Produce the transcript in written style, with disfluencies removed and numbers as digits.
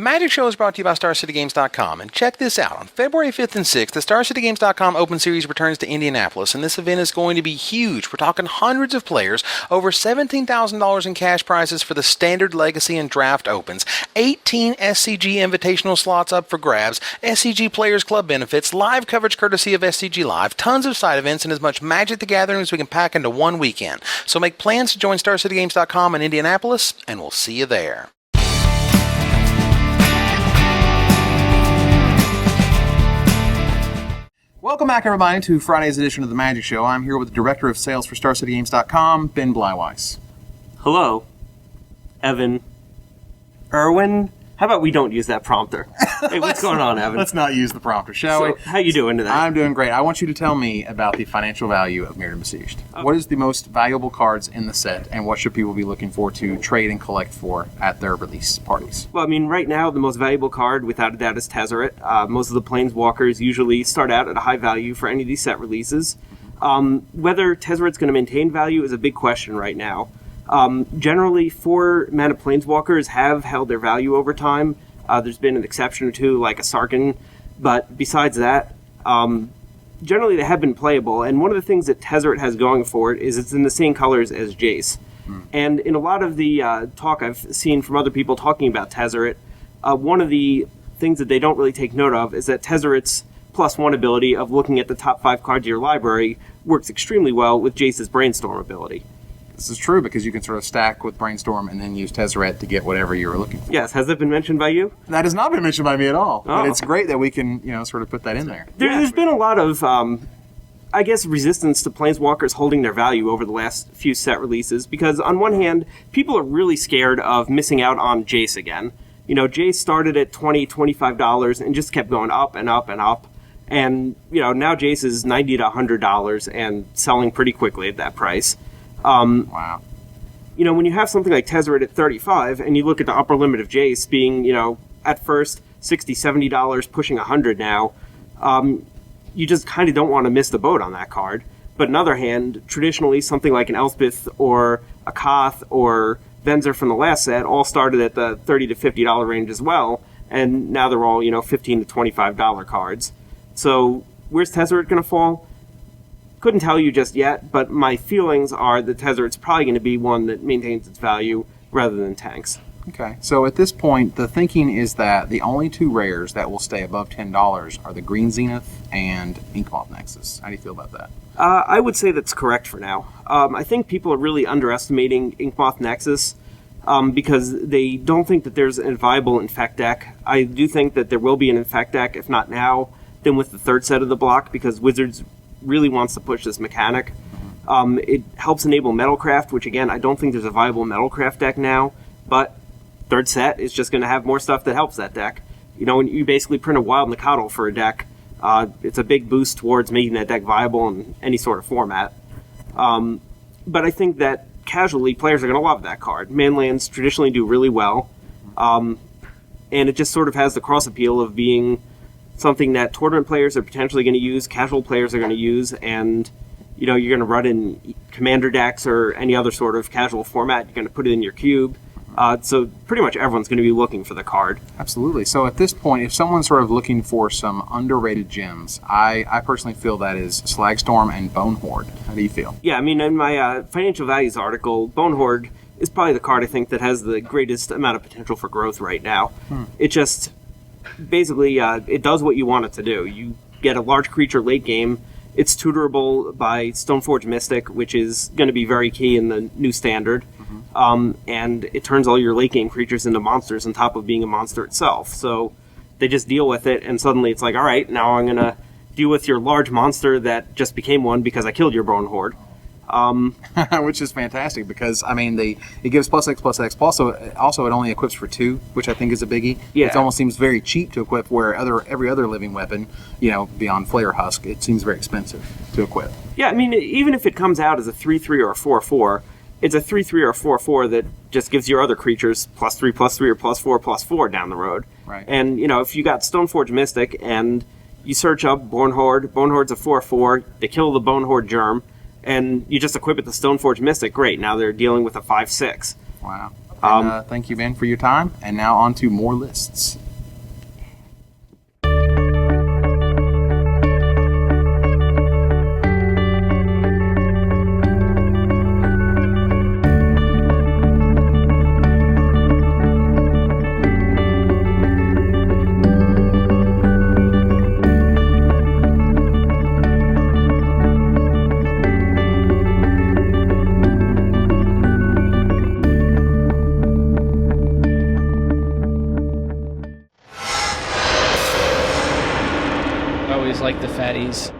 Magic Show is brought to you by StarCityGames.com, and check this out. On February 5th and 6th, the StarCityGames.com Open Series returns to Indianapolis, and this event is going to be huge. We're talking hundreds of players, over $17,000 in cash prizes for the Standard, Legacy, and Draft Opens, 18 SCG Invitational slots up for grabs, SCG Players Club benefits, live coverage courtesy of SCG Live, tons of side events, and as much Magic the Gathering as we can pack into one weekend. So make plans to join StarCityGames.com in Indianapolis, and we'll see you there. Welcome back, everybody, to Friday's edition of the Magic Show. I'm here with the Director of Sales for StarCityGames.com, Ben Bleiweiss. Hello, Evan. Erwin? How about we don't use that prompter? Hey, what's going on, Evan? Let's not use the prompter, shall we? How you doing today? I'm doing great. I want you to tell me about the financial value of Mirrodin Besieged. Okay. What is the most valuable cards in the set, and what should people be looking for to trade and collect for at their release parties? Well, I mean, right now, the most valuable card, without a doubt, is Tezzeret. Most of the Planeswalkers usually start out at a high value for any of these set releases. Whether Tezzeret's going to maintain value is a big question right now. Generally, 4-mana Planeswalkers have held their value over time. There's been an exception or two, like a Sarkhan, but besides that, generally they have been playable. And one of the things that Tezzeret has going for it is it's in the same colors as Jace. And in a lot of the talk I've seen from other people talking about Tezzeret, one of the things that they don't really take note of is that Tezzeret's +1 ability of looking at the top 5 cards of your library works extremely well with Jace's Brainstorm ability. This is true because you can sort of stack with Brainstorm and then use Tezzeret to get whatever you're looking for. Yes, has that been mentioned by you? That has not been mentioned by me at all. Oh. But it's great that we can, sort of put that in there. There's been a lot of, resistance to Planeswalkers holding their value over the last few set releases because, on one hand, people are really scared of missing out on Jace again. Jace started at $20, $25 and just kept going up and up and up. And, now Jace is $90 to $100 and selling pretty quickly at that price. Wow. When you have something like Tezzeret at $35 and you look at the upper limit of Jace being, at first $60, $70, pushing $100 now, you just kind of don't want to miss the boat on that card. But on the other hand, traditionally something like an Elspeth or a Koth or Venzer from the last set all started at the $30 to $50 range as well, and now they're all, $15 to $25 cards. So where's Tezzeret going to fall? Couldn't tell you just yet, but my feelings are that Tezzeret's probably going to be one that maintains its value rather than tanks. Okay, so at this point, the thinking is that the only 2 rares that will stay above $10 are the Green Zenith and Inkmoth Nexus. How do you feel about that? I would say that's correct for now. I think people are really underestimating Inkmoth Nexus because they don't think that there's a viable Infect deck. I do think that there will be an Infect deck, if not now, then with the 3rd set of the block, because Wizards really wants to push this mechanic. It helps enable Metalcraft, which again, I don't think there's a viable Metalcraft deck now, but 3rd set is just going to have more stuff that helps that deck. When you basically print a Wild Nacatl for a deck, it's a big boost towards making that deck viable in any sort of format. But I think that casually, players are going to love that card. Manlands traditionally do really well, and it just sort of has the cross appeal of being something that tournament players are potentially going to use, casual players are going to use, and you're going to run in commander decks or any other sort of casual format. You're going to put it in your cube. So pretty much everyone's going to be looking for the card. Absolutely. So at this point, if someone's sort of looking for some underrated gems, I personally feel that is Slagstorm and Bonehorde. How do you feel? Yeah, I mean, in my financial values article, Bonehorde is probably the card I think that has the greatest amount of potential for growth right now. It just basically it does what you want it to do. You get a large creature late game. It's tutorable by Stoneforge Mystic, which is going to be very key in the new standard. And it turns all your late game creatures into monsters on top of being a monster itself. So they just deal with it, and suddenly it's like, all right, now I'm going to deal with your large monster that just became one because I killed your Bonehorde. Which is fantastic because, I mean, it gives +X+X. Also, it only equips for 2, which I think is a biggie. Yeah. It almost seems very cheap to equip, where every other living weapon, beyond Flare Husk, it seems very expensive to equip. Yeah, I mean, even if it comes out as a 3/3 or a 4/4, it's a 3/3 or a 4/4 that just gives your other creatures +3/+3 or +4/+4 down the road. Right. And, if you got Stoneforge Mystic and you search up Bonehorde's a 4/4, they kill the Bonehorde Germ, and you just equip it to Stoneforge Mystic, great, now they're dealing with a 5/6. Wow. And, thank you, Ben, for your time. And now on to more lists. I always like the fatties.